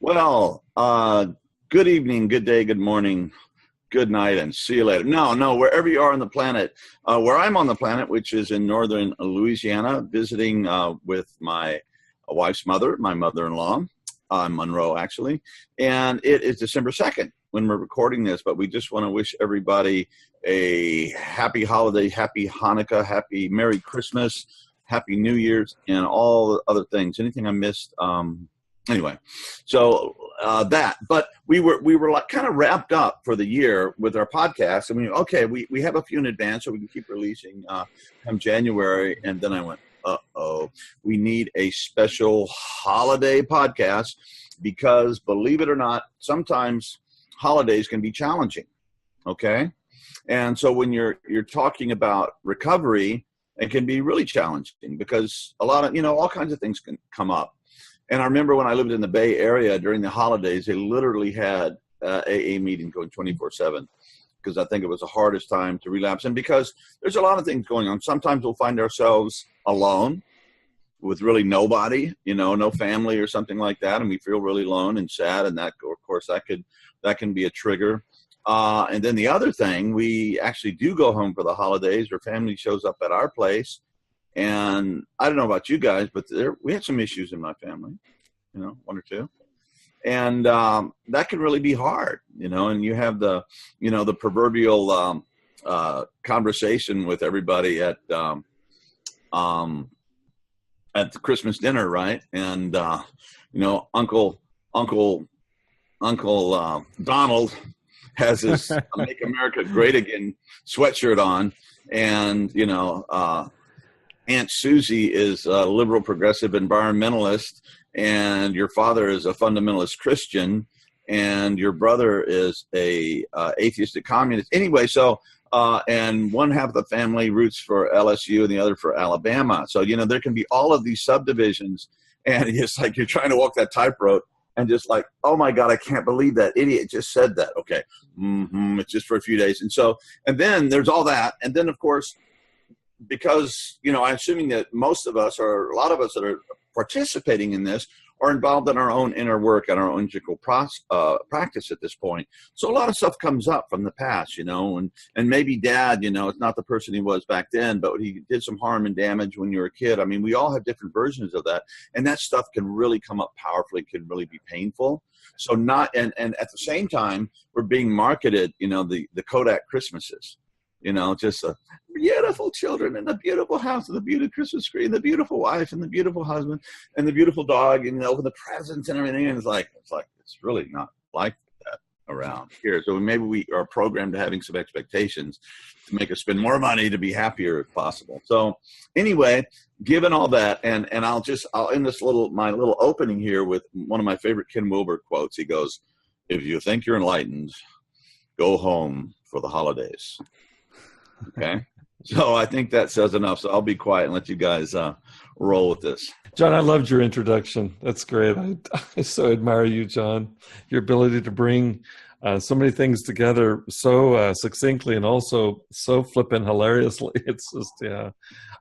Well, good evening, good day, good morning, good night, and see you later. No, wherever you are on the planet, where I'm on the planet, which is in northern Louisiana, visiting with my wife's mother, my mother-in-law, Monroe, actually. And it is December 2nd when we're recording this, but we just want to wish everybody a happy holiday, happy Hanukah, happy Merry Christmas, happy New Year's, and all the other things. Anything I missed? Anyway, so but we were like kind of wrapped up for the year with our podcast. I mean, okay, we have a few in advance, so we can keep releasing come January. And then I went, we need a special holiday podcast because, believe it or not, sometimes holidays can be challenging. Okay, and so when you're talking about recovery, it can be really challenging because a lot of all kinds of things can come up. And I remember when I lived in the Bay Area during the holidays, they literally had AA meetings going 24/7 because I think it was the hardest time to relapse. And because there's a lot of things going on. Sometimes we'll find ourselves alone with really nobody, no family or something like that. And we feel really alone and sad. And that, of course, that can be a trigger. And then the other thing, we actually do go home for the holidays or family shows up at our place. And I don't know about you guys, but we had some issues in my family, one or two. And that can really be hard, and you have the proverbial conversation with everybody at the Christmas dinner, right? And, Uncle Donald has his Make America Great Again sweatshirt on. And, Aunt Susie is a liberal progressive environmentalist, and your father is a fundamentalist Christian, and your brother is a atheistic communist. Anyway, so and one half of the family roots for LSU and the other for Alabama. So there can be all of these subdivisions, and it's like you're trying to walk that tightrope, and just like, oh my God, I can't believe that idiot just said that. Okay, it's just for a few days, and then there's all that, and then of course, because, I'm assuming that most of us or a lot of us that are participating in this are involved in our own inner work and our own jingle practice at this point. So a lot of stuff comes up from the past, and maybe dad, it's not the person he was back then, but he did some harm and damage when you were a kid. I mean, we all have different versions of that. And that stuff can really come up powerfully, can really be painful. So and at the same time, we're being marketed, the Kodak Christmases. Just a beautiful children and a beautiful house and the beautiful Christmas tree and the beautiful wife and the beautiful husband and the beautiful dog and open the presents and everything. And it's really not like that around here. So maybe we are programmed to having some expectations to make us spend more money to be happier if possible. So anyway, given all that, and I'll end my little opening here with one of my favorite Ken Wilber quotes. He goes, "If you think you're enlightened, go home for the holidays." Okay, so I think that says enough. So I'll be quiet and let you guys roll with this. John, I loved your introduction. That's great. I so admire you, John. Your ability to bring so many things together so succinctly and also so flippin' hilariously. It's just,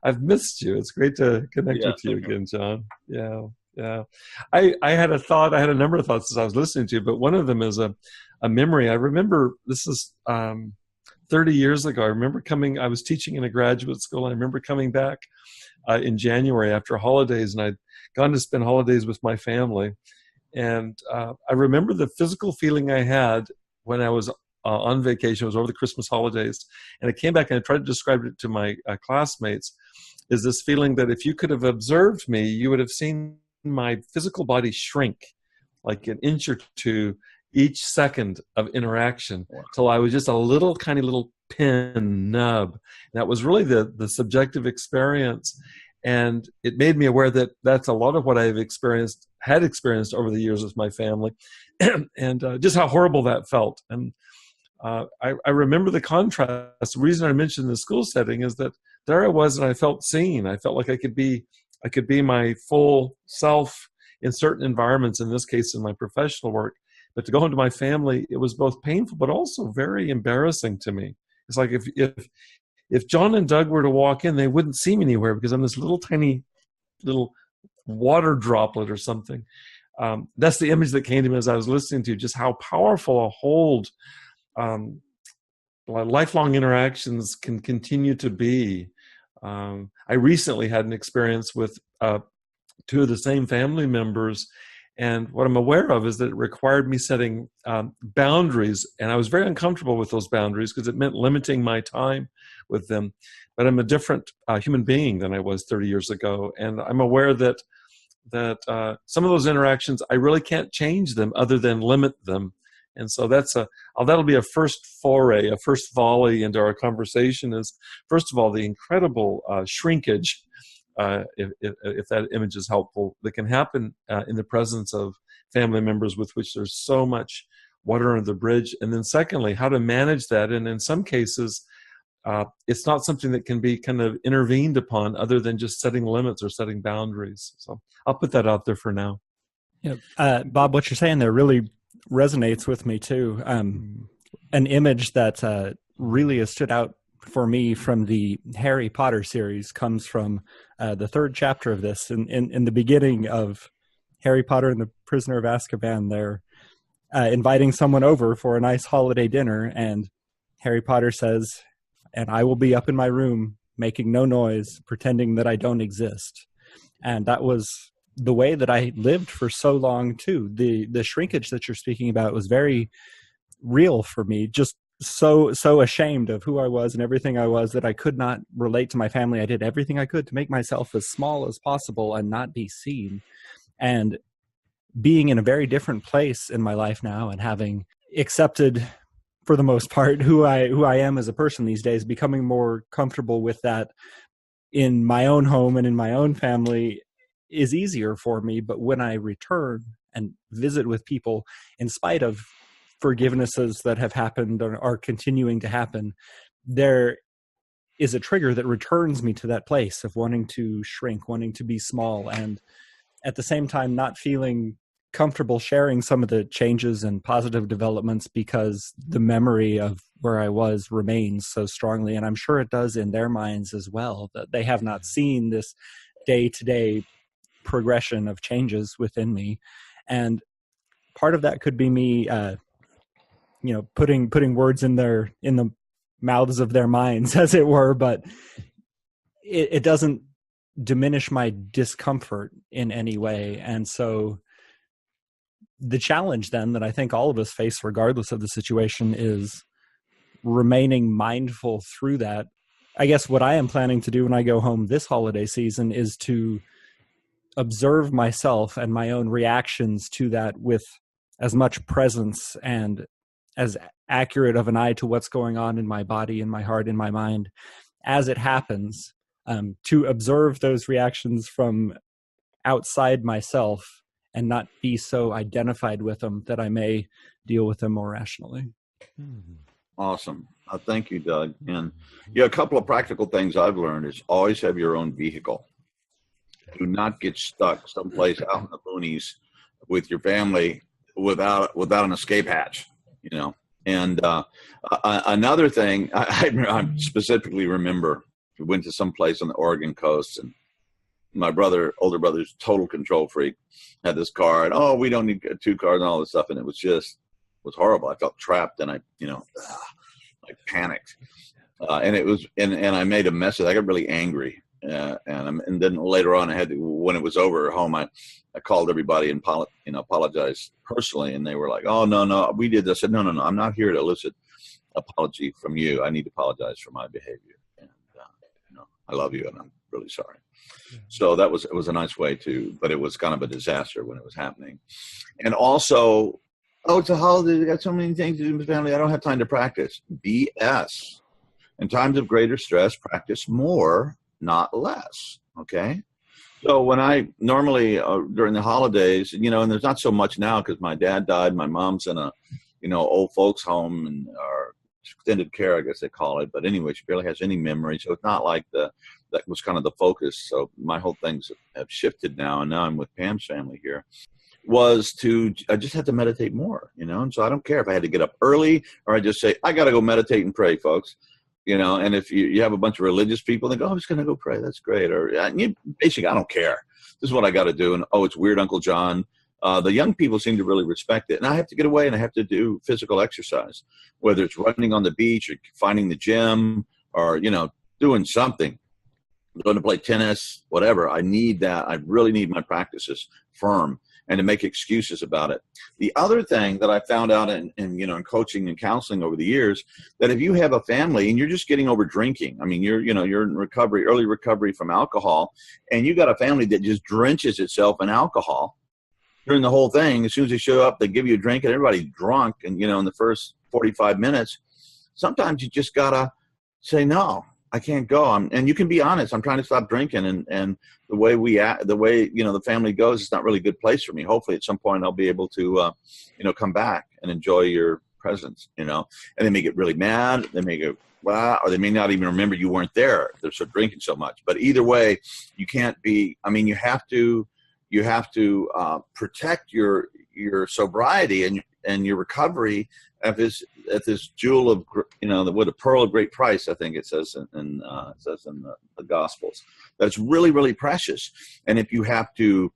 I've missed you. It's great to connect with you again, John. Yeah. I had a number of thoughts as I was listening to you, but one of them is a memory. I remember this is 30 years ago. I was teaching in a graduate school. I remember coming back in January after holidays, and I'd gone to spend holidays with my family. And I remember the physical feeling I had when I was on vacation. It was over the Christmas holidays. And I came back and I tried to describe it to my classmates, is this feeling that if you could have observed me, you would have seen my physical body shrink like an inch or two each second of interaction till I was just a tiny little pin nub. That was really the subjective experience. And it made me aware that that's a lot of what I've had experienced over the years with my family and just how horrible that felt. And I remember the contrast. The reason I mentioned the school setting is that there I was and I felt seen. I felt like I could be my full self in certain environments, in this case in my professional work. But to go into my family, it was both painful but also very embarrassing to me. It's like if John and Doug were to walk in, they wouldn't see me anywhere because I'm this little tiny little water droplet or something. that's the image that came to me as I was listening to you, just how powerful a hold lifelong interactions can continue to be. I recently had an experience with two of the same family members, and what I'm aware of is that it required me setting boundaries, and I was very uncomfortable with those boundaries because it meant limiting my time with them. But I'm a different human being than I was 30 years ago, and I'm aware that some of those interactions, I really can't change them other than limit them. And so that'll be a first foray, a first volley into our conversation is, first of all, the incredible shrinkage, if that image is helpful, that can happen in the presence of family members with which there's so much water under the bridge. And then secondly, how to manage that. And in some cases, it's not something that can be kind of intervened upon other than just setting limits or setting boundaries. So I'll put that out there for now. Yeah, Bob, what you're saying there really resonates with me too. An image that really has stood out for me from the Harry Potter series comes from the third chapter of this. In the beginning of Harry Potter and the Prisoner of Azkaban, they're inviting someone over for a nice holiday dinner, and Harry Potter says, "And I will be up in my room making no noise, pretending that I don't exist." And that was the way that I lived for so long too. The shrinkage that you're speaking about was very real for me. Just so ashamed of who I was and everything I was that I could not relate to my family. I did everything I could to make myself as small as possible and not be seen. And being in a very different place in my life now and having accepted, for the most part, who I am as a person these days, becoming more comfortable with that in my own home and in my own family is easier for me. But when I return and visit with people, in spite of forgivenesses that have happened or are continuing to happen, there is a trigger that returns me to that place of wanting to shrink, wanting to be small, and at the same time not feeling comfortable sharing some of the changes and positive developments because the memory of where I was remains so strongly. And I'm sure it does in their minds as well, that they have not seen this day-to-day progression of changes within me. And part of that could be me putting words in the mouths of their minds, as it were, but it doesn't diminish my discomfort in any way. And so the challenge then that I think all of us face, regardless of the situation, is remaining mindful through that. I guess what I am planning to do when I go home this holiday season is to observe myself and my own reactions to that with as much presence and as accurate of an eye to what's going on in my body, in my heart, in my mind as it happens, to observe those reactions from outside myself and not be so identified with them that I may deal with them more rationally. Awesome. Thank you, Doug. And a couple of practical things I've learned is always have your own vehicle. Do not get stuck someplace out in the boonies with your family without an escape hatch, And another thing, I specifically remember we went to some place on the Oregon coast, and my older brother's total control freak, had this car, and we don't need two cars and all this stuff, and it was horrible. I felt trapped, and I panicked, and I made a mess of it. I got really angry, and then later on, when it was over at home, I called everybody and apologized personally, and they were like, "Oh no, we did this." I said, "No, I'm not here to elicit apology from you. I need to apologize for my behavior, and I love you, and I'm really sorry." So it was a nice way but it was kind of a disaster when it was happening. And also, it's a holiday. They got so many things to do with family. I don't have time to practice. BS. In times of greater stress, practice more, not less. Okay. So when I normally during the holidays, and there's not so much now because my dad died. My mom's in a, old folks home and or extended care, I guess they call it. But anyway, she barely has any memory. So it's not like that was kind of the focus. So my whole things have shifted now. And now I'm with Pam's family here. I just had to meditate more, and so I don't care if I had to get up early or I just say, I got to go meditate and pray, folks, and if you have a bunch of religious people, they go, I'm just going to go pray. That's great. Or basically, I don't care. This is what I got to do. And, it's weird, Uncle John. The young people seem to really respect it. And I have to get away and I have to do physical exercise, whether it's running on the beach or finding the gym or, doing something, going to play tennis, whatever. I need that. I really need my practices firm and to make excuses about it. The other thing that I found out in coaching and counseling over the years, that if you have a family and you're just getting over drinking, I mean, you're in recovery, early recovery from alcohol, and you got a family that just drenches itself in alcohol during the whole thing. As soon as they show up, they give you a drink and everybody's drunk. And, in the first 45 minutes, sometimes you just gotta say, no, I can't go. And you can be honest. I'm trying to stop drinking, and the way the family goes, it's not really a good place for me. Hopefully, at some point, I'll be able to, come back and enjoy your presence. And they may get really mad. They may go, wow, or they may not even remember you weren't there. They're so drinking so much. But either way, you can't be. I mean, you have to protect your sobriety and your recovery at this jewel of, what a pearl of great price, I think it says in the Gospels. That's really, really precious. And if you have to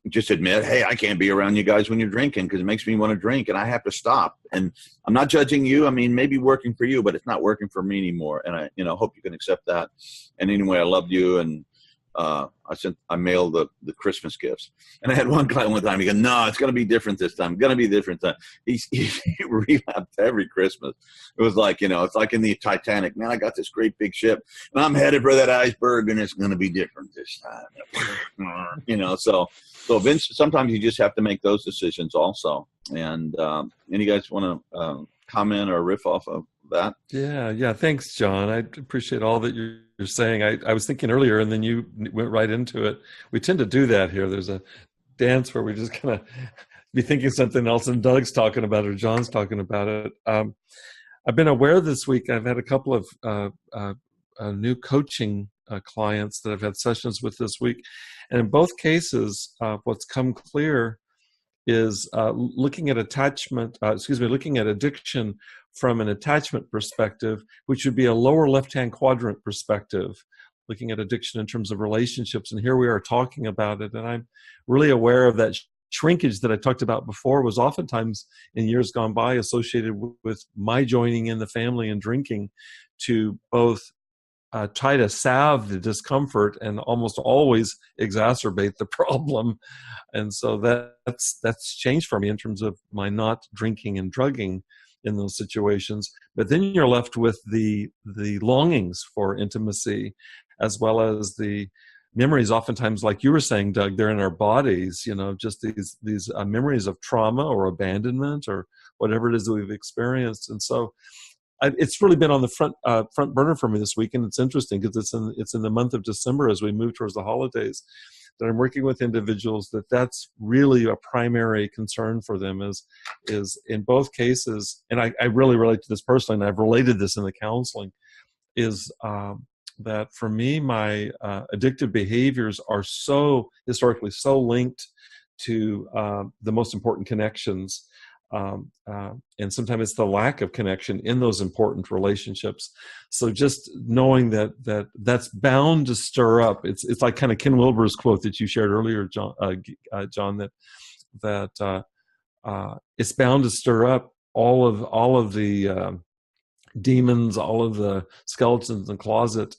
just admit, hey, I can't be around you guys when you're drinking because it makes me want to drink and I have to stop. And I'm not judging you. I mean, maybe working for you, but it's not working for me anymore. And I, hope you can accept that. And anyway, I love you. And I mailed the Christmas gifts, and I had one client one time. He goes, "No, it's going to be different this time. Going to be different time." He relapsed every Christmas. It was like, it's like in the Titanic. Man, I got this great big ship, and I'm headed for that iceberg, and it's going to be different this time. So eventually, sometimes you just have to make those decisions also. And any guys want to comment or riff off of that? Yeah. Thanks, John. I appreciate all that you're saying. I was thinking earlier, and then you went right into it. We tend to do that here. There's a dance where we just kind of be thinking something else, and Doug's talking about it, or John's talking about it. I've been aware this week. I've had a couple of new coaching clients that I've had sessions with this week, and in both cases, what's come clear is looking at looking at addiction from an attachment perspective, which would be a lower left-hand quadrant perspective, looking at addiction in terms of relationships. And here we are talking about it. And I'm really aware of that shrinkage that I talked about before was oftentimes in years gone by associated with my joining in the family and drinking to both try to salve the discomfort and almost always exacerbate the problem. And so that's changed for me in terms of my not drinking and drugging in those situations. But then you're left with the longings for intimacy, as well as the memories. Oftentimes, like you were saying, Doug, they're in our bodies, just these memories of trauma or abandonment or whatever it is that we've experienced. And so it's really been on the front burner for me this week. And it's interesting because it's in the month of December as we move towards the holidays that I'm working with individuals that's really a primary concern for them is in both cases. And I really relate to this personally, and I've related this in the counseling, is that for me, my addictive behaviors are historically so linked to the most important connections. And sometimes it's the lack of connection in those important relationships. So just knowing that's bound to stir up. It's like kind of Ken Wilber's quote that you shared earlier, John, that it's bound to stir up all of the demons, all of the skeletons in the closet,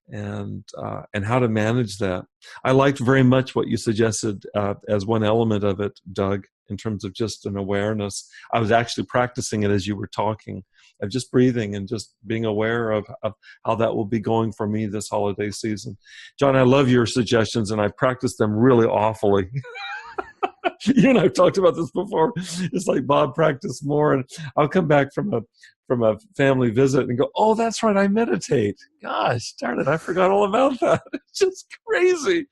and how to manage that. I liked very much what you suggested as one element of it, Doug, in terms of just an awareness. I was actually practicing it as you were talking, of just breathing and just being aware of how that will be going for me this holiday season. John, I love your suggestions, and I practiced them really awfully. You and I have talked about this before. It's like, Bob, practice more, and I'll come back from a family visit and go, oh, that's right, I meditate. Gosh, darn it, I forgot all about that. It's just crazy.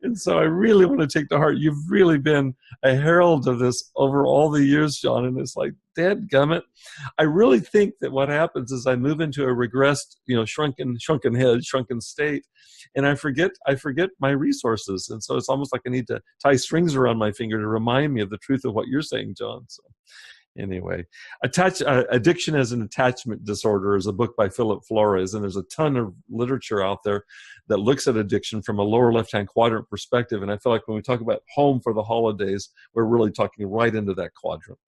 And so I really want to take to heart, you've really been a herald of this over all the years, John, and it's like, dadgummit. I really think that what happens is I move into a regressed, shrunken head, shrunken state, and I forget my resources. And so it's almost like I need to tie strings around my finger to remind me of the truth of what you're saying, John. So Anyway, Addiction as an Attachment Disorder is a book by Philip Flores, and there's a ton of literature out there that looks at addiction from a lower left-hand quadrant perspective. And I feel like when we talk about home for the holidays, we're really talking right into that quadrant.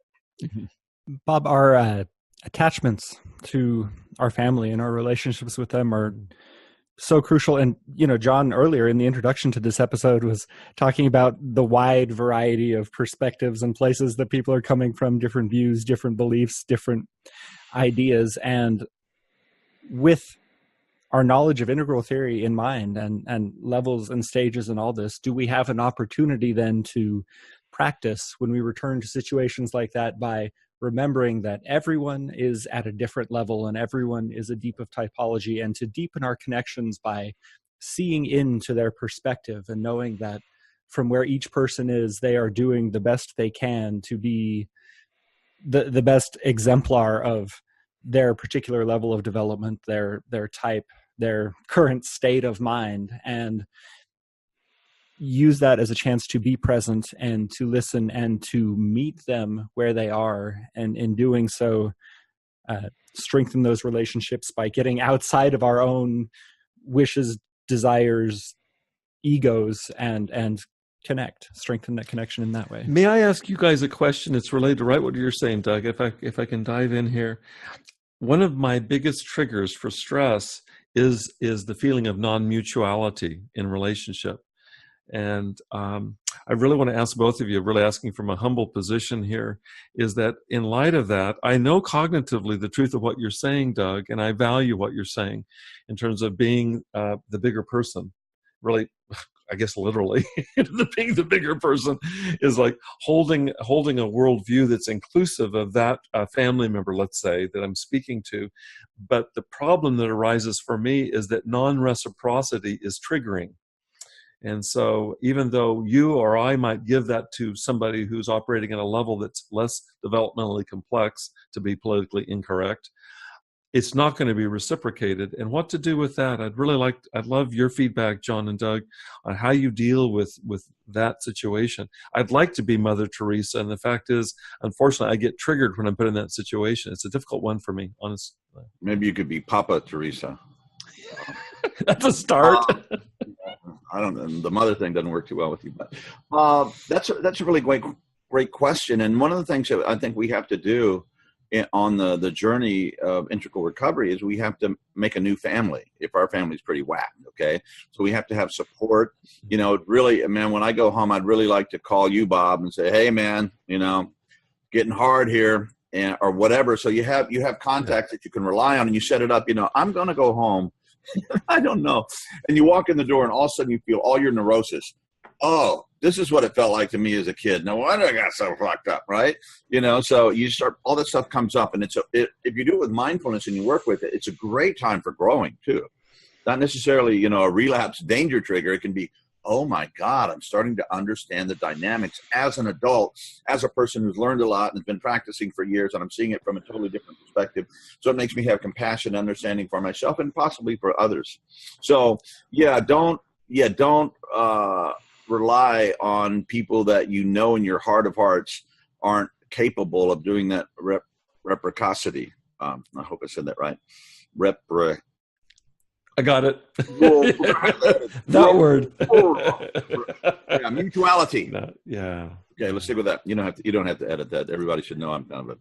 Bob, our attachments to our family and our relationships with them are so crucial. And, John earlier in the introduction to this episode was talking about the wide variety of perspectives and places that people are coming from, different views, different beliefs, different ideas. And with our knowledge of integral theory in mind and levels and stages and all this, do we have an opportunity then to practice when we return to situations like that by remembering that everyone is at a different level and everyone is a deep of typology, and to deepen our connections by seeing into their perspective and knowing that from where each person is, they are doing the best they can to be the best exemplar of their particular level of development, their type, their current state of mind, and use that as a chance to be present and to listen and to meet them where they are. And in doing so, strengthen those relationships by getting outside of our own wishes, desires, egos, and strengthen that connection in that way. May I ask you guys a question? It's related to right what you're saying, Doug, if I can dive in here. One of my biggest triggers for stress is the feeling of non-mutuality in relationship. And I really want to ask both of you, really asking from a humble position here, is that in light of that, I know cognitively the truth of what you're saying, Doug, and I value what you're saying in terms of being the bigger person. Really, I guess literally, being the bigger person is like holding a worldview that's inclusive of that family member, let's say, that I'm speaking to. But the problem that arises for me is that non-reciprocity is triggering. And so even though you or I might give that to somebody who's operating at a level that's less developmentally complex, to be politically incorrect, it's not going to be reciprocated. And what to do with that? I'd love your feedback, John and Doug, on how you deal with that situation. I'd like to be Mother Teresa, and the fact is, unfortunately, I get triggered when I'm put in that situation. It's a difficult one for me, honestly. Maybe you could be Papa Teresa. That's a start. I don't know. The mother thing doesn't work too well with you, but that's a really great question. And one of the things that I think we have to do on the journey of integral recovery is we have to make a new family if our family's pretty whacked. Okay, so we have to have support. Really, man, when I go home, I'd really like to call you, Bob, and say, "Hey, man, getting hard here," or whatever. So you have contacts that you can rely on, and you set it up. I'm going to go home. I don't know. And you walk in the door and all of a sudden you feel all your neurosis. Oh, this is what it felt like to me as a kid. No wonder I got so fucked up, right? So you start, all that stuff comes up, and if you do it with mindfulness and you work with it, it's a great time for growing too. Not necessarily, a relapse danger trigger. It can be, oh my God, I'm starting to understand the dynamics as an adult, as a person who's learned a lot and has been practicing for years, and I'm seeing it from a totally different perspective. So it makes me have compassion, understanding for myself and possibly for others. So don't rely on people that in your heart of hearts aren't capable of doing that reciprocity. I hope I said that right. I got it. That word. Mutuality. Yeah. Okay, let's stick with that. You don't have to edit that. Everybody should know I'm kind of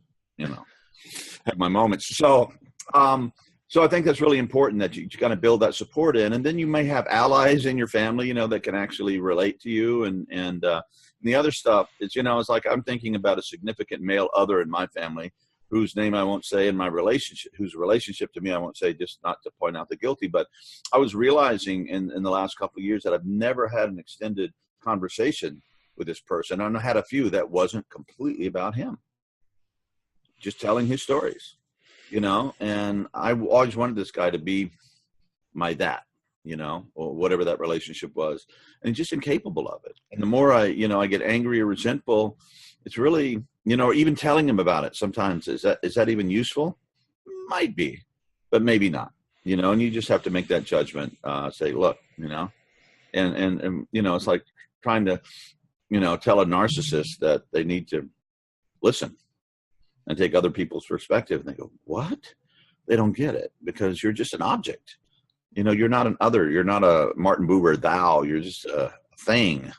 have my moments. So I think that's really important that you kind of build that support in, and then you may have allies in your family, that can actually relate to you, and the other stuff is, it's like I'm thinking about a significant male other in my family, whose name I won't say, in my relationship, whose relationship to me I won't say, just not to point out the guilty. But I was realizing in the last couple of years that I've never had an extended conversation with this person. I had a few that wasn't completely about him, just telling his stories, and I always wanted this guy to be my dad, or whatever that relationship was, and he's just incapable of it. And the more I get angry or resentful, it's really, or even telling him about it sometimes, is that even useful? Might be, but maybe not, and you just have to make that judgment, say, look, and it's like trying to, tell a narcissist that they need to listen, and take other people's perspective, and they go, what? They don't get it, because you're just an object. You know, you're not an other. You're not a Martin Buber thou. You're just a thing,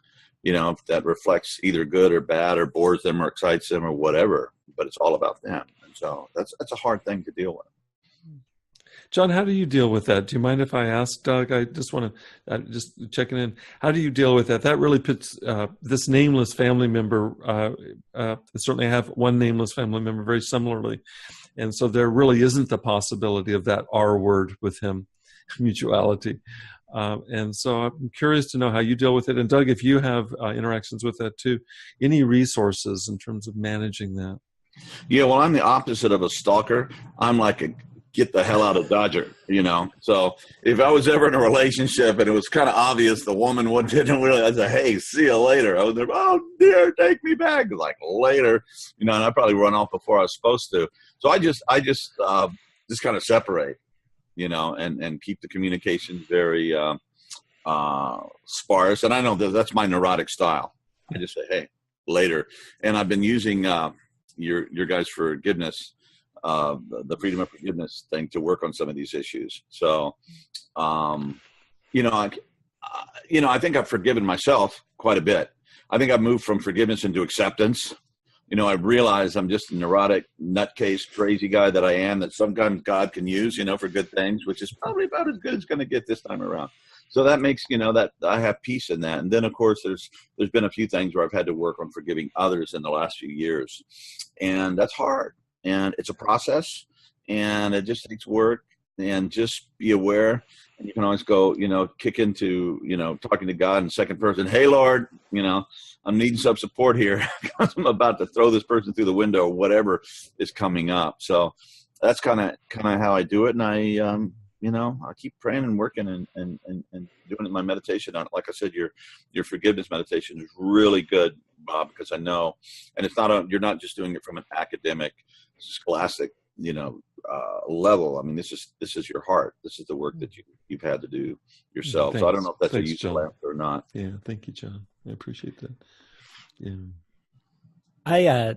you know, that reflects either good or bad, or bores them or excites them or whatever. But it's all about them. And so that's a hard thing to deal with. John, how do you deal with that? Do you mind if I ask, Doug? I just want to just checking in. How do you deal with that? That really puts this nameless family member. Certainly, I have one nameless family member very similarly, and so there really isn't the possibility of that R word with him, mutuality. And so I'm curious to know how you deal with it. And Doug, if you have interactions with that too, any resources in terms of managing that? Yeah, well, I'm the opposite of a stalker. I'm like a get the hell out of Dodger, you know. So if I was ever in a relationship and it was kind of obvious the woman didn't really, I'd say, hey, see you later. I was like, oh dear, take me back. Like later, you know, and I'd probably run off before I was supposed to. So I just kind of separate, you know, and keep the communication very sparse. And I know that's my neurotic style. I just say, hey, later. And I've been using your guys' forgiveness, the freedom of forgiveness thing to work on some of these issues. So, you know, I think I've forgiven myself quite a bit. I think I've moved from forgiveness into acceptance. You know, I realize I'm just a neurotic, nutcase, crazy guy that I am, that sometimes God can use, you know, for good things, which is probably about as good as it's going to get this time around. So that makes, you know, that I have peace in that. And then, of course, there's been a few things where I've had to work on forgiving others in the last few years. And that's hard. And it's a process. And it just takes work. And just be aware. And you can always go, you know, kick into, you know, talking to God in second person. Hey, Lord, you know, I'm needing some support here because I'm about to throw this person through the window or whatever is coming up. So that's kind of how I do it. And I, you know, I keep praying and working and doing it in my meditation. Like I said, your forgiveness meditation is really good, Bob, because I know, and it's not you're not just doing it from an academic, scholastic, you know, level. I mean, this is your heart. This is the work that you've had to do yourself. Thanks. So I don't know if that's Thanks, a useful John. answer or not. Yeah, thank you, John. I appreciate that. Yeah, I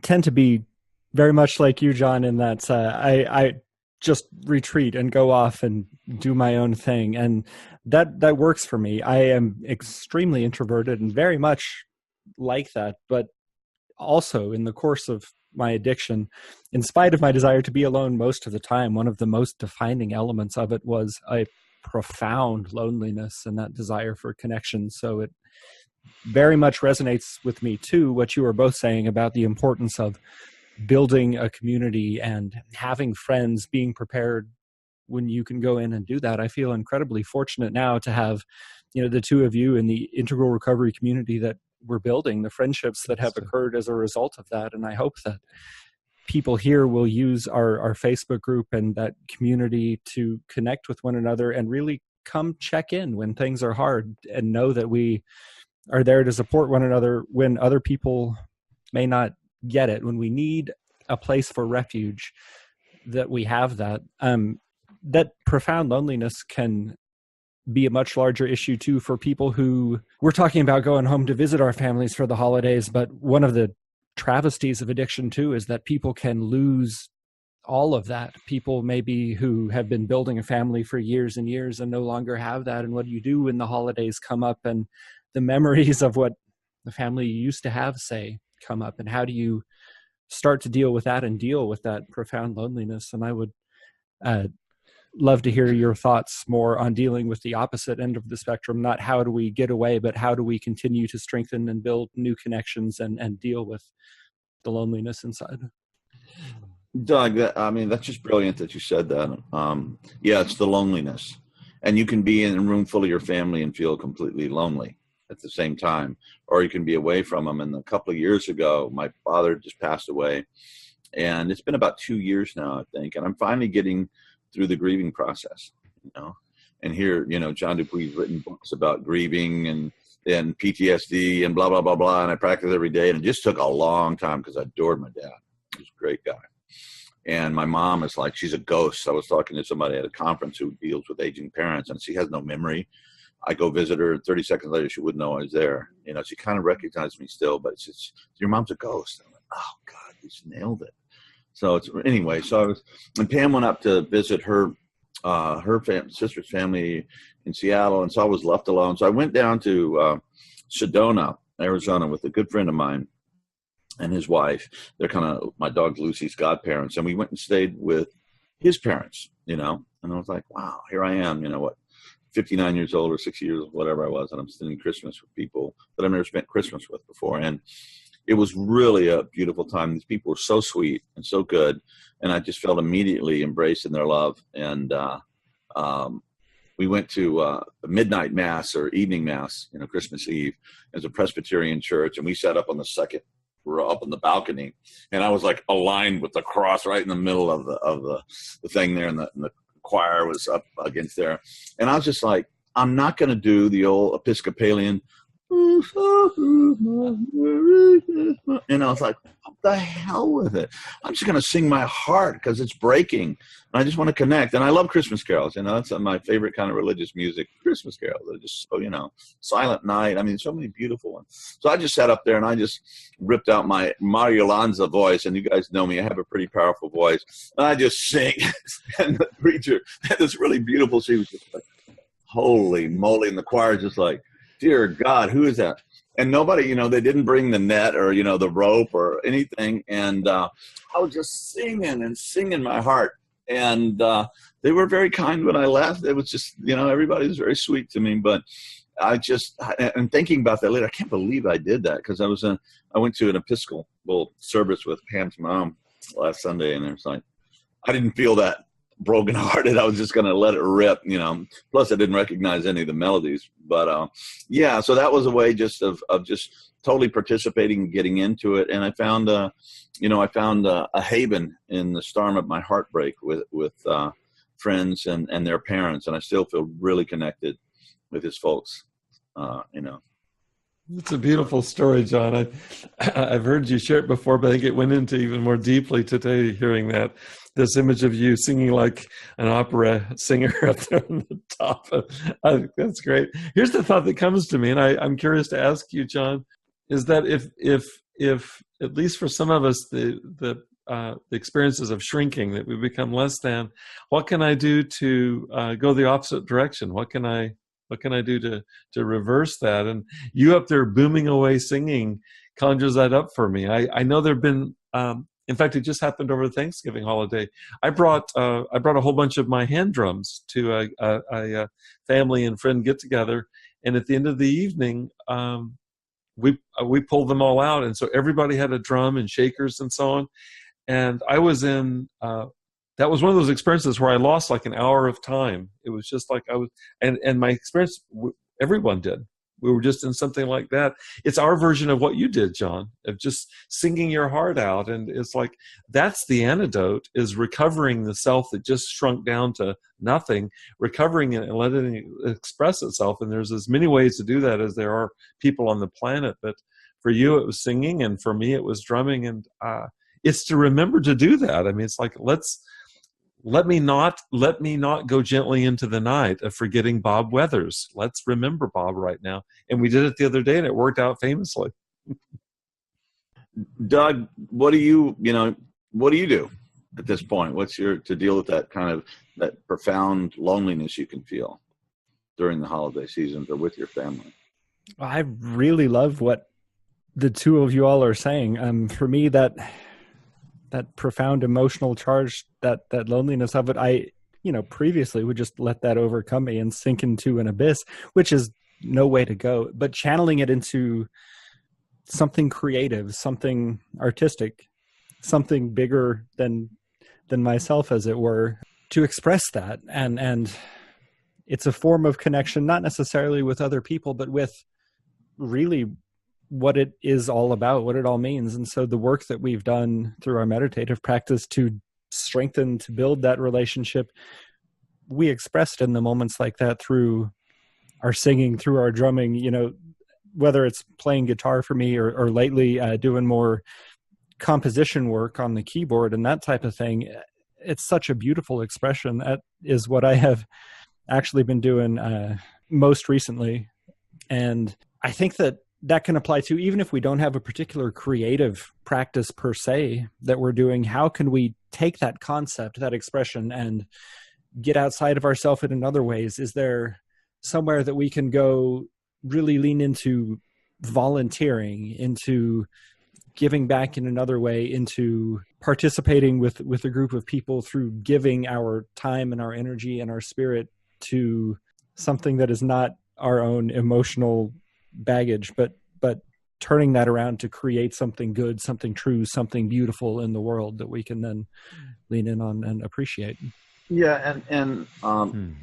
tend to be very much like you, John, in that I just retreat and go off and do my own thing, and that works for me. I am extremely introverted and very much like that, but also in the course of my addiction, in spite of my desire to be alone most of the time, one of the most defining elements of it was a profound loneliness and that desire for connection. So it very much resonates with me too, what you were both saying about the importance of building a community and having friends, being prepared when you can go in and do that. I feel incredibly fortunate now to have, you know, the two of you in the integral recovery community that we're building, the friendships that have occurred as a result of that. And I hope that people here will use our Facebook group and that community to connect with one another and really come check in when things are hard, and know that we are there to support one another when other people may not get it. When we need a place for refuge, that we have that. That profound loneliness can be a much larger issue too for people who, we're talking about going home to visit our families for the holidays, but one of the travesties of addiction too is that people can lose all of that. People maybe who have been building a family for years and years and no longer have that. And what do you do when the holidays come up and the memories of what the family used to have, say, come up? And how do you start to deal with that and deal with that profound loneliness? And I would love to hear your thoughts more on dealing with the opposite end of the spectrum, not how do we get away, but how do we continue to strengthen and build new connections and deal with the loneliness inside. Doug, I mean, that's just brilliant that you said that. Yeah, it's the loneliness. And you can be in a room full of your family and feel completely lonely at the same time, or you can be away from them. And a couple of years ago, my father just passed away, and it's been about 2 years now, I think. And I'm finally getting through the grieving process, you know. And here, you know, John Dupuy's written books about grieving and PTSD and blah, blah, blah, blah. And I practice every day. And it just took a long time because I adored my dad. He was a great guy. And my mom is like, she's a ghost. I was talking to somebody at a conference who deals with aging parents, and she has no memory. I go visit her, and 30 seconds later, she wouldn't know I was there. You know, she kind of recognized me still, but it's your mom's a ghost. I'm like, oh, God, just nailed it. So anyway, and Pam went up to visit her sister's family in Seattle, and so I was left alone. So I went down to Sedona, Arizona, with a good friend of mine and his wife. They're kind of my dog Lucy's godparents, and we went and stayed with his parents, and I was like, wow, here I am, 59 years old or 60 years, whatever I was, and I'm spending Christmas with people that I've never spent Christmas with before. And it was really a beautiful time. These people were so sweet and so good, and I just felt immediately embraced in their love. And we went to a midnight mass or evening mass, Christmas Eve, as a Presbyterian church, and we sat up on the second row, up on the balcony, and I was like aligned with the cross right in the middle of the thing there, and the choir was up against there, and I was just like, I'm not going to do the old Episcopalian, and I was like, what the hell with it? I'm just going to sing my heart because it's breaking, and I just want to connect. And I love Christmas carols. That's my favorite kind of religious music. Christmas carols. They're just so, Silent Night. I mean, so many beautiful ones. So I just sat up there and I just ripped out my Mario Lanza voice, and you guys know me. I have a pretty powerful voice, and I just sing. And the preacher had this really beautiful. She was just like, holy moly, and the choir just like, dear God, who is that? And nobody, they didn't bring the net or, the rope or anything. And I was just singing my heart. And they were very kind when I left. It was just, everybody was very sweet to me. But and thinking about that later, I can't believe I did that, because I went to an Episcopal service with Pam's mom last Sunday. And it was like, I didn't feel that brokenhearted. I was just going to let it rip, plus I didn't recognize any of the melodies, but so that was a way just of just totally participating and getting into it. And I found a haven in the storm of my heartbreak with friends and their parents, and I still feel really connected with his folks. It's a beautiful story, John. I've heard you share it before, but I think it went into even more deeply today, hearing this image of you singing like an opera singer up there on the top. I think that's great. Here's the thought that comes to me, and I'm curious to ask you, John, is that if at least for some of us, the experiences of shrinking, that we become less than, what can I do to go the opposite direction? What can I do to reverse that? And you up there booming away singing conjures that up for me. I know there've been, in fact, it just happened over the Thanksgiving holiday. I brought a whole bunch of my hand drums to a family and friend get together, and at the end of the evening, we pulled them all out, and so everybody had a drum and shakers and so on. And I was in. That was one of those experiences where I lost like an hour of time. It was just like I was, and my experience, everyone did. We were just in something like that. It's our version of what you did, John, of just singing your heart out. And it's like, that's the antidote, is recovering the self that just shrunk down to nothing, recovering it and letting it express itself. And there's as many ways to do that as there are people on the planet. But for you, it was singing, and for me, it was drumming. And it's to remember to do that. I mean, it's like, let me not go gently into the night of forgetting Bob Weathers. Let's remember Bob right now. And we did it the other day, and it worked out famously. Doug, what do you do at this point? To deal with that profound loneliness you can feel during the holiday seasons or with your family? I really love what the two of you all are saying. For me, that profound emotional charge, that loneliness of it, I previously would just let that overcome me and sink into an abyss, which is no way to go. But channeling it into something creative, something artistic, something bigger than myself, as it were, to express that. And it's a form of connection, not necessarily with other people, but with really what it is all about, what it all means. And so the work that we've done through our meditative practice to strengthen, to build that relationship, we expressed in the moments like that through our singing, through our drumming, whether it's playing guitar for me or lately doing more composition work on the keyboard and that type of thing. It's such a beautiful expression. That is what I have actually been doing most recently. And I think that that can apply to, even if we don't have a particular creative practice per se that we're doing, how can we take that concept, that expression, and get outside of ourselves in other ways? Is there somewhere that we can go really lean into volunteering, into giving back in another way, into participating with a group of people through giving our time and our energy and our spirit to something that is not our own emotional baggage, but turning that around to create something good, something true, something beautiful in the world that we can then lean in on and appreciate. Yeah, and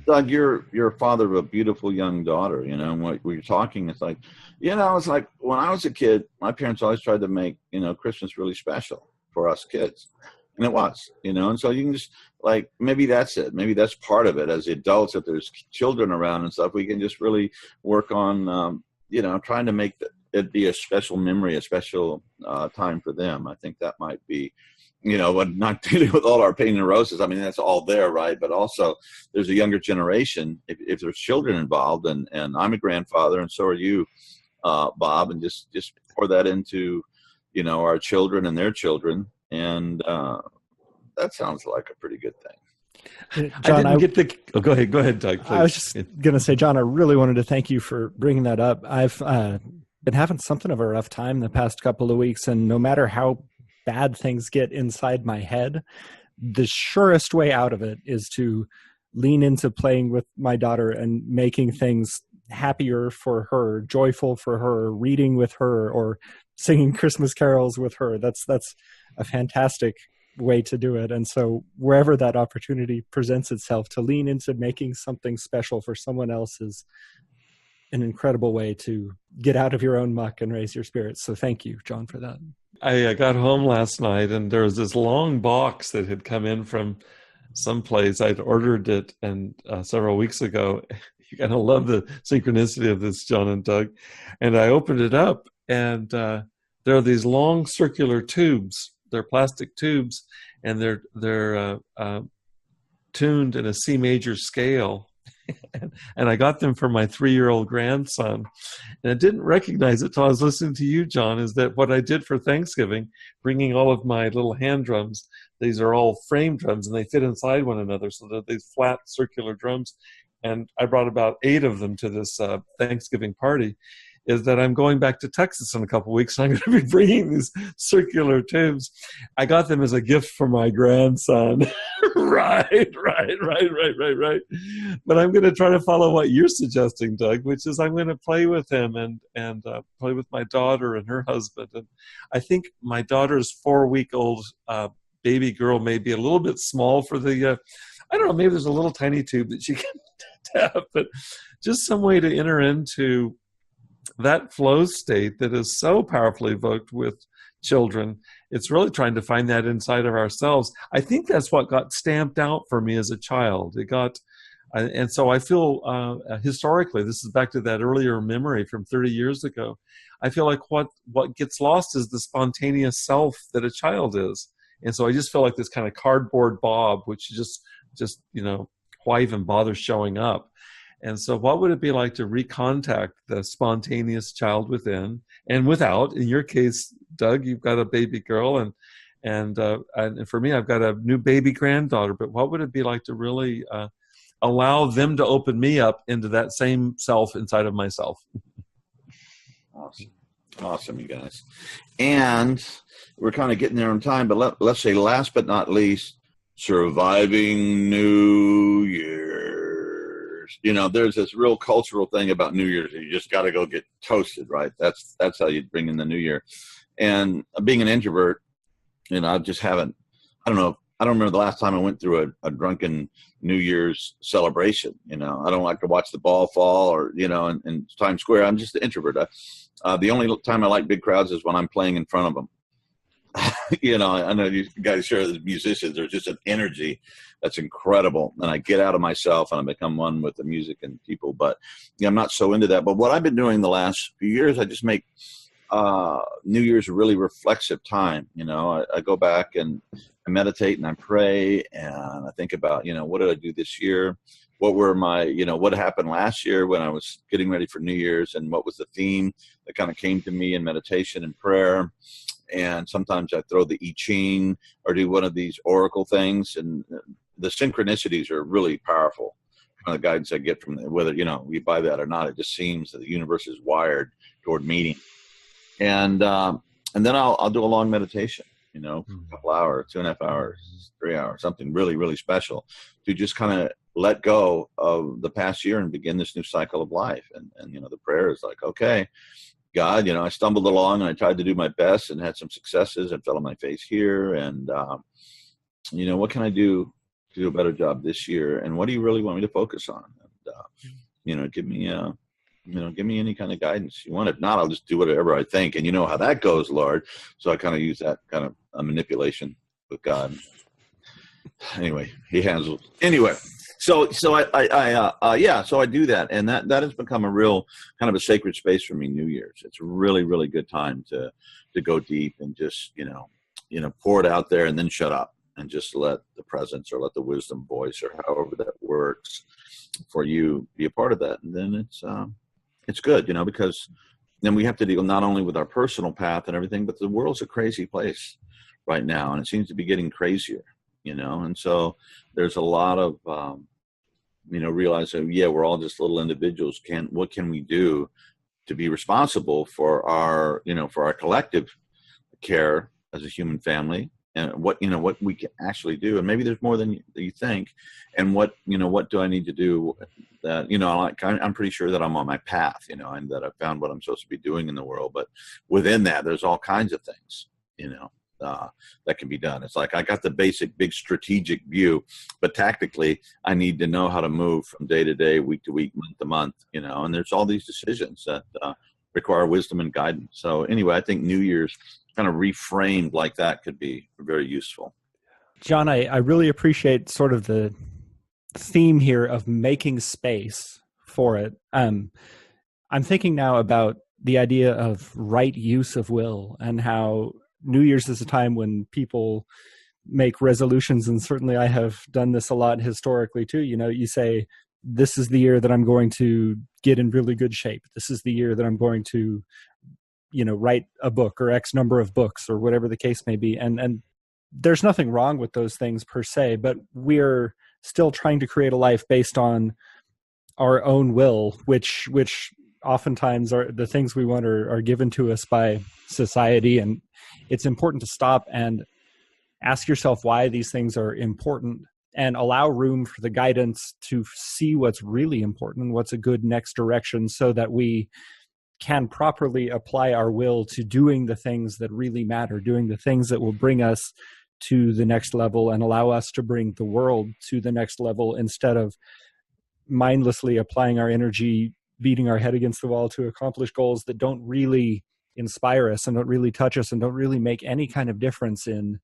Doug, you're a father of a beautiful young daughter. You know, and what you're talking, it's like, you know, it's like when I was a kid, my parents always tried to make, you know, Christmas really special for us kids, and it was, you know, and so you can just like, maybe that's it, maybe that's part of it. As adults, if there's children around and stuff, we can just really work on, you know, trying to make it be a special memory, a special time for them. I think that might be, you know, but not dealing with all our pain and neurosis. I mean, that's all there, right? But also there's a younger generation, if there's children involved, and I'm a grandfather and so are you, Bob, and just pour that into, you know, our children and their children. And that sounds like a pretty good thing. John, go ahead, Doug, please. I was just going to say, John, I really wanted to thank you for bringing that up. I've been having something of a rough time the past couple of weeks, and no matter how bad things get inside my head, the surest way out of it is to lean into playing with my daughter and making things happier for her, joyful for her, reading with her, or singing Christmas carols with her. That's a fantastic way to do it. And so wherever that opportunity presents itself, to lean into making something special for someone else is an incredible way to get out of your own muck and raise your spirits. So thank you, John, for that. I got home last night and there was this long box that had come in from someplace. I'd ordered it and several weeks ago. You're going to love the synchronicity of this, John and Doug. And I opened it up and there are these long circular tubes. They're plastic tubes and they're tuned in a C major scale. And I got them for my 3-year-old grandson. And I didn't recognize it till I was listening to you, John, is that what I did for Thanksgiving, bringing all of my little hand drums, these are all frame drums and they fit inside one another. So they're these flat circular drums. And I brought about 8 of them to this Thanksgiving party, is that I'm going back to Texas in a couple of weeks and I'm going to be bringing these circular tubes. I got them as a gift for my grandson. Right. But I'm going to try to follow what you're suggesting, Doug, which is I'm going to play with him and play with my daughter and her husband. And I think my daughter's 4-week-old baby girl may be a little bit small for the, I don't know, maybe there's a little tiny tube that she can tap, but just some way to enter into that flow state that is so powerfully evoked with children. It's really trying to find that inside of ourselves. I think that's what got stamped out for me as a child. It got, and so I feel historically, this is back to that earlier memory from 30 years ago. I feel like what gets lost is the spontaneous self that a child is. And so I just feel like this kind of cardboard Bob, which just, you know, why even bother showing up? And so what would it be like to recontact the spontaneous child within and without? In your case, Doug, you've got a baby girl, and for me, I've got a new baby granddaughter. But what would it be like to really allow them to open me up into that same self inside of myself? Awesome, you guys. And we're kind of getting there on time, but let's say last but not least, surviving New Year's. You know, there's this real cultural thing about New Year's. You just got to go get toasted, right? That's how you bring in the New Year. And being an introvert, you know, I don't remember the last time I went through a drunken New Year's celebration. You know, I don't like to watch the ball fall or, you know, in Times Square. I'm just an introvert. The only time I like big crowds is when I'm playing in front of them. You know, I know you guys share as musicians, there's just an energy that's incredible. And I get out of myself and I become one with the music and people. But yeah, I'm not so into that. But what I've been doing the last few years, I just make New Year's a really reflexive time. You know, I go back and I meditate and I pray and I think about, you know, what did I do this year? what were my, what happened last year when I was getting ready for New Year's, and what was the theme that kind of came to me in meditation and prayer. And sometimes I throw the I Ching or do one of these oracle things, and the synchronicities are really powerful. Kind of the guidance I get from whether, we buy that or not, it just seems that the universe is wired toward meeting. And then I'll do a long meditation, for a couple hours, 2.5 hours, 3 hours, something really, really special to just kind of let go of the past year and begin this new cycle of life. And the prayer is like, okay, God, I stumbled along and I tried to do my best and had some successes and fell on my face here. And, what can I do to do a better job this year? And what do you really want me to focus on? And, give me any kind of guidance you want. If not, I'll just do whatever I think. And you know how that goes, Lord. So I kind of use that kind of a manipulation with God. Anyway, he handles. Anyway. So I do that, and that has become a real kind of a sacred space for me. New Year's, it's a really, really good time to go deep and just pour it out there, and then shut up and just let the presence or let the wisdom voice or however that works for you be a part of that. And then it's good, because then we have to deal not only with our personal path and everything, but the world's a crazy place right now, and it seems to be getting crazier. And so there's a lot of realizing, we're all just little individuals. What can we do to be responsible for our collective care as a human family, and what we can actually do? And maybe there's more than you think. And what do I need to do that, I'm pretty sure that I'm on my path, and that I've found what I'm supposed to be doing in the world. But within that, there's all kinds of things, that can be done. It's like I got the basic big strategic view, but tactically I need to know how to move from day to day, week to week, month to month, and there's all these decisions that require wisdom and guidance. So anyway, I think New Year's kind of reframed like that could be very useful. John, I really appreciate sort of the theme here of making space for it. I'm thinking now about the idea of right use of will, and how New Year's is a time when people make resolutions, and certainly I have done this a lot historically too. You say, this is the year that I'm going to get in really good shape. This is the year that I'm going to, write a book or X number of books or whatever the case may be. And there's nothing wrong with those things per se, but we're still trying to create a life based on our own will, which oftentimes are the things we want are given to us by society. And it's important to stop and ask yourself why these things are important, and allow room for the guidance to see what's really important and what's a good next direction, so that we can properly apply our will to doing the things that really matter, doing the things that will bring us to the next level and allow us to bring the world to the next level, instead of mindlessly applying our energy, beating our head against the wall to accomplish goals that don't really inspire us and don't really touch us and don't really make any kind of difference in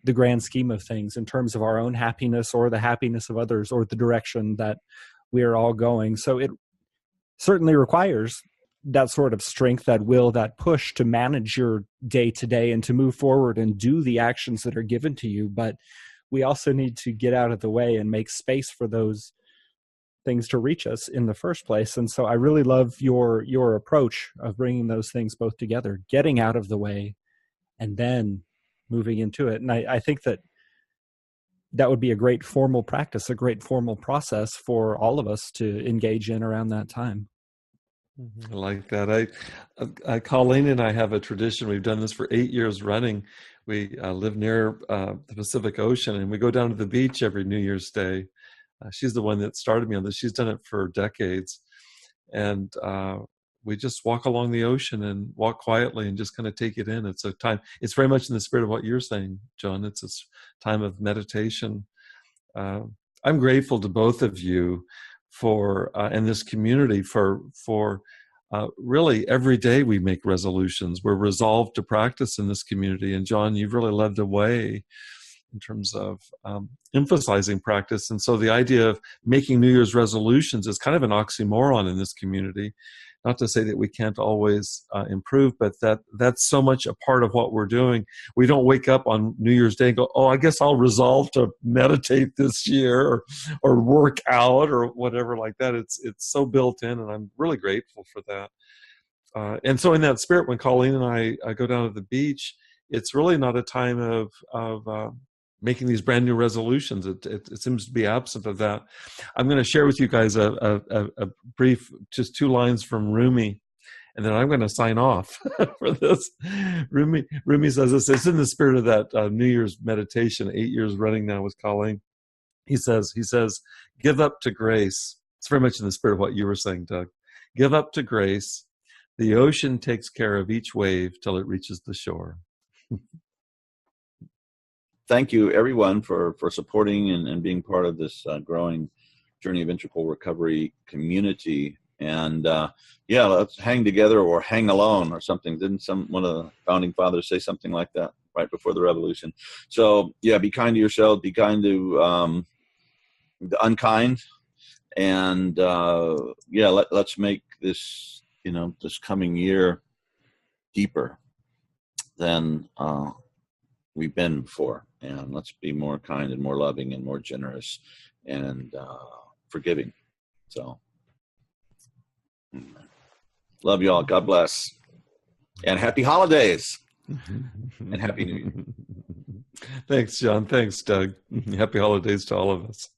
the grand scheme of things, in terms of our own happiness or the happiness of others or the direction that we are all going. So it certainly requires that sort of strength, that will, that push to manage your day to day and to move forward and do the actions that are given to you. But we also need to get out of the way and make space for those things to reach us in the first place. And so I really love your approach of bringing those things both together, getting out of the way and then moving into it. And I think that would be a great formal practice, a great formal process for all of us to engage in around that time. I like that. Colleen and I have a tradition. We've done this for 8 years running. We live near the Pacific Ocean, and we go down to the beach every New Year's Day. She's the one that started me on this. She's done it for decades. And we just walk along the ocean and walk quietly and just kind of take it in. It's a time, it's very much in the spirit of what you're saying, John. It's a time of meditation. I'm grateful to both of you for, and this community for really every day we make resolutions. We're resolved to practice in this community. And John, you've really led the way in terms of emphasizing practice. And so the idea of making New Year's resolutions is kind of an oxymoron in this community. not to say that we can't always improve, but that's so much a part of what we're doing. We don't wake up on New Year's Day and go, oh, I guess I'll resolve to meditate this year or work out or whatever like that. It's so built in, and I'm really grateful for that. And so in that spirit, when Colleen and I go down to the beach, it's really not a time of making these brand new resolutions. It seems to be absent of that. I'm going to share with you guys a brief, just 2 lines from Rumi, and then I'm going to sign off for this. Rumi says this. It's in the spirit of that New Year's meditation, 8 years running now with Colleen. He says, give up to grace. It's very much in the spirit of what you were saying, Doug. Give up to grace. The ocean takes care of each wave till it reaches the shore. Thank you, everyone, for supporting and being part of this growing Journey of Integral Recovery community. And let's hang together or hang alone or something. Didn't one of the founding fathers say something like that right before the revolution? So be kind to yourself, be kind to the unkind, and let's make this this coming year deeper than we've been before, and let's be more kind and more loving and more generous and forgiving. So love you all. God bless, and happy holidays and happy New Year. Thanks, John. Thanks, Doug. Happy holidays to all of us.